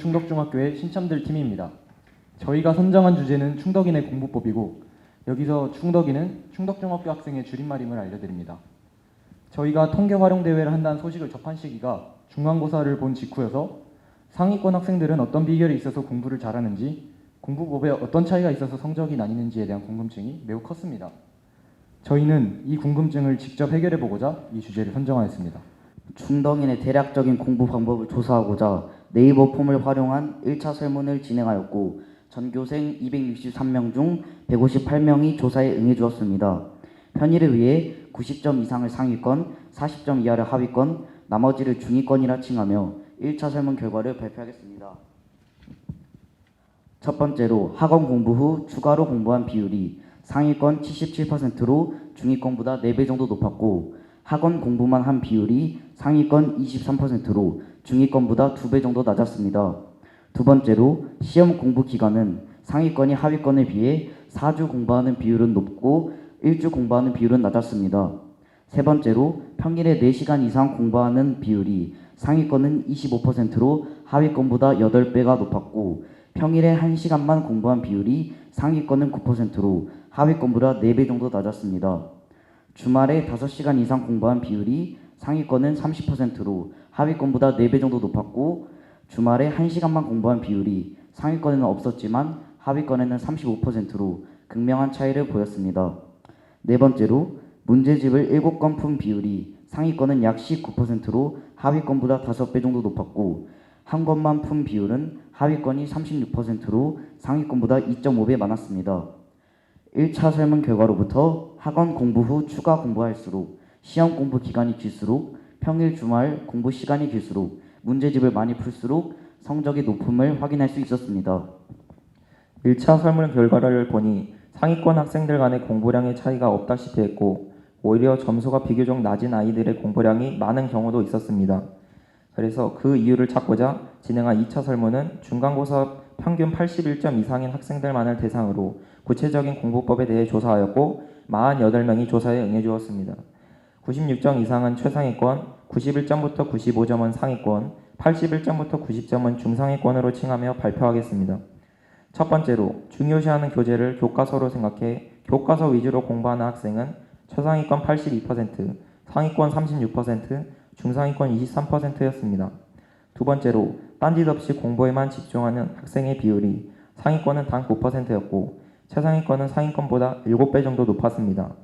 충덕중학교의 신참들 팀입니다. 저희가 선정한 주제는 충덕인의 공부법이고 여기서 충덕인은 충덕중학교 학생의 줄임말임을 알려드립니다. 저희가 통계 활용 대회를 한다는 소식을 접한 시기가 중간고사를 본 직후여서 상위권 학생들은 어떤 비결이 있어서 공부를 잘하는지, 공부법에 어떤 차이가 있어서 성적이 나뉘는지에 대한 궁금증이 매우 컸습니다. 저희는 이 궁금증을 직접 해결해보고자 이 주제를 선정하였습니다. 충덕인의 대략적인 공부 방법을 조사하고자 네이버 폼을 활용한 1차 설문을 진행하였고 전교생 263명 중 158명이 조사에 응해주었습니다. 편의를 위해 90점 이상을 상위권, 40점 이하를 하위권, 나머지를 중위권이라 칭하며 1차 설문 결과를 발표하겠습니다. 첫 번째로 학원 공부 후 추가로 공부한 비율이 상위권 77%로 중위권보다 4배 정도 높았고 학원 공부만 한 비율이 상위권 23%로 중위권보다 2배 정도 낮았습니다. 두 번째로 시험 공부 기간은 상위권이 하위권에 비해 4주 공부하는 비율은 높고 1주 공부하는 비율은 낮았습니다. 세 번째로 평일에 4시간 이상 공부하는 비율이 상위권은 25%로 하위권보다 8배가 높았고 평일에 1시간만 공부한 비율이 상위권은 9%로 하위권보다 4배 정도 낮았습니다. 주말에 5시간 이상 공부한 비율이 상위권은 30%로 하위권보다 4배 정도 높았고 주말에 1시간만 공부한 비율이 상위권에는 없었지만 하위권에는 35%로 극명한 차이를 보였습니다. 네 번째로 문제집을 7권 푼 비율이 상위권은 약 19%로 하위권보다 5배 정도 높았고 한 권만 푼 비율은 하위권이 36%로 상위권보다 2.5배 많았습니다. 1차 설문 결과로부터 학원 공부 후 추가 공부할수록 시험 공부 기간이 길수록 평일 주말 공부 시간이 길수록 문제집을 많이 풀수록 성적이 높음을 확인할 수 있었습니다. 1차 설문 결과를 보니 상위권 학생들 간의 공부량의 차이가 없다시피 했고 오히려 점수가 비교적 낮은 아이들의 공부량이 많은 경우도 있었습니다. 그래서 그 이유를 찾고자 진행한 2차 설문은 중간고사 평균 81점 이상인 학생들만을 대상으로 구체적인 공부법에 대해 조사하였고 48명이 조사에 응해주었습니다. 96점 이상은 최상위권, 91점부터 95점은 상위권, 81점부터 90점은 중상위권으로 칭하며 발표하겠습니다. 첫 번째로 중요시하는 교재를 교과서로 생각해 교과서 위주로 공부하는 학생은 최상위권 82%, 상위권 36%, 중상위권 23%였습니다. 두 번째로 딴짓 없이 공부에만 집중하는 학생의 비율이 상위권은 단 9%였고 최상위권은 상위권보다 7배 정도 높았습니다.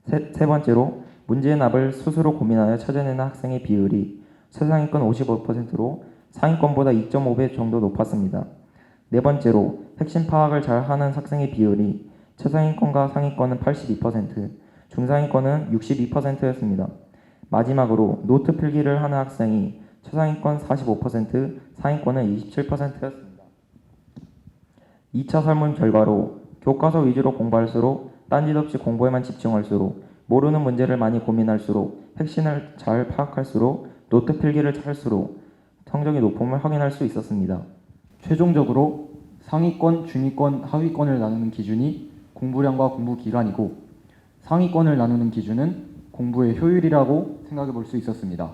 세 번째로 문제의 답을 스스로 고민하여 찾아내는 학생의 비율이 최상위권 55%로 상위권보다 2.5배 정도 높았습니다. 네 번째로 핵심 파악을 잘 하는 학생의 비율이 최상위권과 상위권은 82%, 중상위권은 62%였습니다. 마지막으로 노트 필기를 하는 학생이 최상위권 45%, 상위권은 27%였습니다. 2차 설문 결과로 교과서 위주로 공부할수록 딴짓 없이 공부에만 집중할수록 모르는 문제를 많이 고민할수록 핵심을 잘 파악할수록 노트 필기를 할수록 성적이 높음을 확인할 수 있었습니다. 최종적으로 상위권, 중위권, 하위권을 나누는 기준이 공부량과 공부 기간이고 상위권을 나누는 기준은 공부의 효율이라고 생각해 볼 수 있었습니다.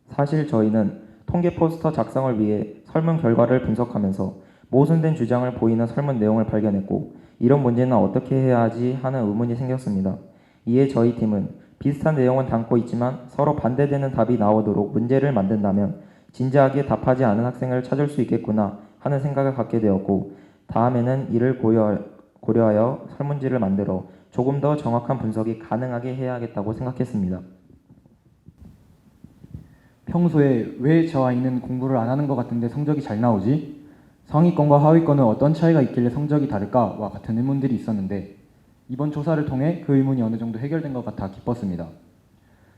사실 저희는 통계 포스터 작성을 위해 설문 결과를 분석하면서 모순된 주장을 보이는 설문 내용을 발견했고 이런 문제는 어떻게 해야 하지 하는 의문이 생겼습니다. 이에 저희 팀은 비슷한 내용은 담고 있지만 서로 반대되는 답이 나오도록 문제를 만든다면 진지하게 답하지 않은 학생을 찾을 수 있겠구나 하는 생각을 갖게 되었고 다음에는 이를 고려하여 설문지를 만들어 조금 더 정확한 분석이 가능하게 해야겠다고 생각했습니다. 평소에 왜 저 아이는 공부를 안 하는 것 같은데 성적이 잘 나오지? 상위권과 하위권은 어떤 차이가 있길래 성적이 다를까와 같은 의문들이 있었는데 이번 조사를 통해 그 의문이 어느 정도 해결된 것 같아 기뻤습니다.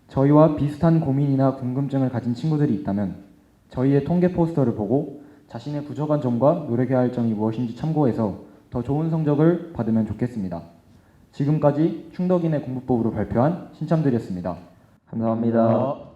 저희와 비슷한 고민이나 궁금증을 가진 친구들이 있다면 저희의 통계 포스터를 보고 자신의 부족한 점과 노력해야 할 점이 무엇인지 참고해서 더 좋은 성적을 받으면 좋겠습니다. 지금까지 충덕인의 공부법으로 발표한 신참들이었습니다. 감사합니다.